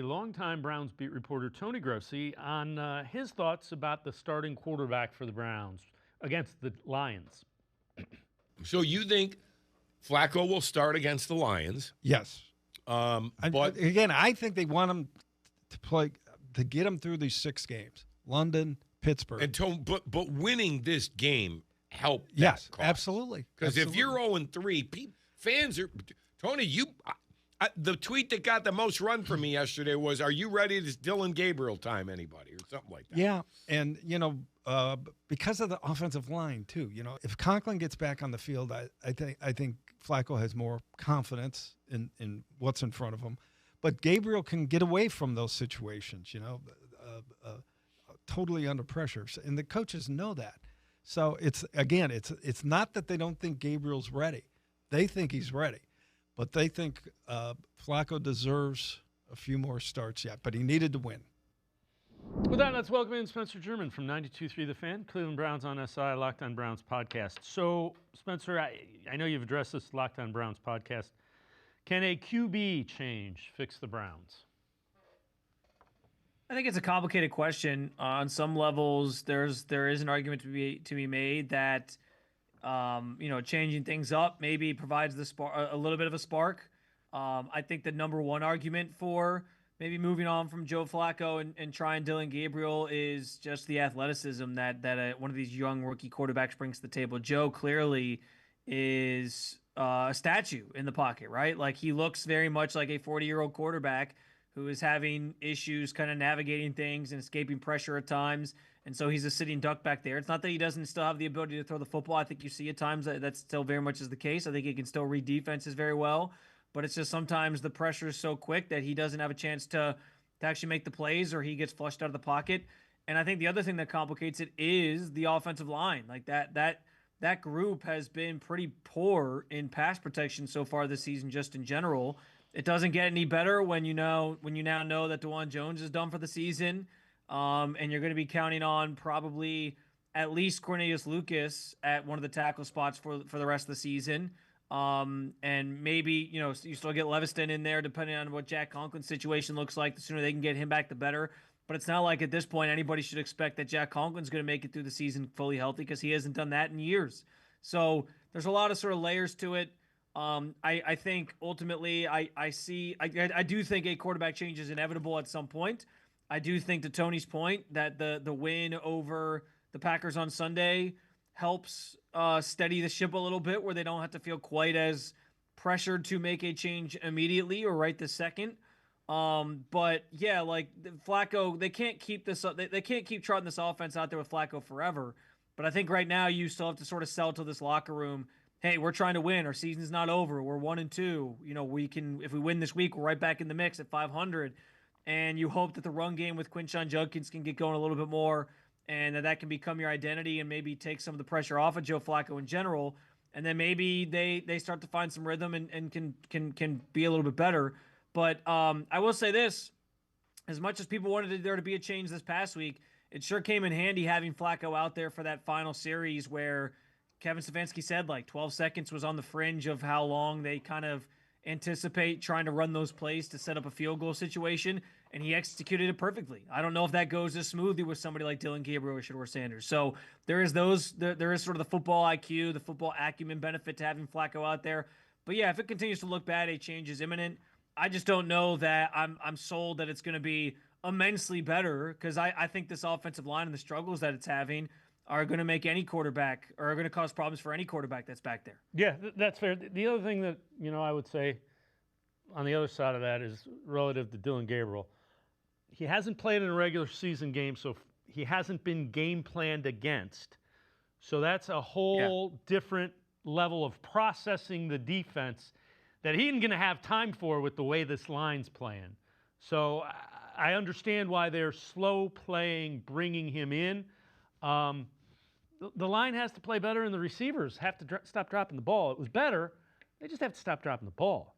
Longtime Browns beat reporter Tony Grossi on his thoughts about the starting quarterback for the Browns against the Lions. So you think Flacco will start against the Lions? Yes. But again, I think they want him to play to get him through these 6 games. London, Pittsburgh. and but winning this game helped. Yes, absolutely. Because if you're 0-3, fans are Tony. The tweet that got the most run for me yesterday was, "Are you ready? It's Dillon Gabriel time, anybody?" or something like that. Yeah, and because of the offensive line too. If Conklin gets back on the field, I think Flacco has more confidence in what's in front of him. But Gabriel can get away from those situations. Totally under pressure, and the coaches know that. So it's not that they don't think Gabriel's ready; they think he's ready. But they think Flacco deserves a few more starts yet, but he needed to win. With that, let's welcome in Spencer German from 92.3 The Fan, Cleveland Browns on SI, Locked On Browns podcast. So, Spencer, I know you've addressed this Locked On Browns podcast. Can a QB change fix the Browns? I think it's a complicated question. On some levels, there is an argument to be made that changing things up maybe provides a little bit of a spark. I think the number one argument for maybe moving on from Joe Flacco and trying Dillon Gabriel is just the athleticism that one of these young rookie quarterbacks brings to the table. Joe clearly is a statue in the pocket, right? Like, he looks very much like a 40-year-old quarterback who is having issues kind of navigating things and escaping pressure at times. And so he's a sitting duck back there. It's not that he doesn't still have the ability to throw the football. I think you see at times that still very much is the case. I think he can still read defenses very well. But it's just sometimes the pressure is so quick that he doesn't have a chance to actually make the plays, or he gets flushed out of the pocket. And I think the other thing that complicates it is the offensive line. Like that group has been pretty poor in pass protection so far this season, just in general. It doesn't get any better when you now know that DeJuan Jones is done for the season. And you're going to be counting on probably at least Cornelius Lucas at one of the tackle spots for the rest of the season. And maybe, you still get Leviston in there depending on what Jack Conklin's situation looks like. The sooner they can get him back, the better. But it's not like at this point anybody should expect that Jack Conklin's going to make it through the season fully healthy, because he hasn't done that in years. So there's a lot of sort of layers to it. I think ultimately I do think a quarterback change is inevitable at some point. I do think, to Tony's point, that the win over the Packers on Sunday helps steady the ship a little bit, where they don't have to feel quite as pressured to make a change immediately or right this second. But yeah, like Flacco, they can't keep this up. They can't keep trotting this offense out there with Flacco forever. But I think right now you still have to sort of sell to this locker room, hey, we're trying to win. Our season's not over. We're 1-2. We can, if we win this week, we're right back in the mix at 500. And you hope that the run game with Quinshon Judkins can get going a little bit more, and that can become your identity and maybe take some of the pressure off of Joe Flacco in general. And then maybe they start to find some rhythm and can be a little bit better. But I will say this, as much as people wanted there to be a change this past week, it sure came in handy having Flacco out there for that final series where Kevin Stefanski said like 12 seconds was on the fringe of how long they kind of anticipate trying to run those plays to set up a field goal situation, and he executed it perfectly. I don't know if that goes as smoothly with somebody like Dillon Gabriel or Shedeur Sanders. So there is there is sort of the football IQ, the football acumen benefit to having Flacco out there. But yeah, if it continues to look bad, a change is imminent. I just don't know that I'm sold that it's going to be immensely better, because I think this offensive line and the struggles that it's having are going to make any quarterback, or are going to cause problems for any quarterback that's back there. Yeah, that's fair. The other thing that, I would say on the other side of that is relative to Dillon Gabriel. He hasn't played in a regular season game, so he hasn't been game planned against. So that's a whole different level of processing the defense that he ain't going to have time for with the way this line's playing. So I understand why they're slow playing, bringing him in. The line has to play better, and the receivers have to stop dropping the ball. It was better. They just have to stop dropping the ball.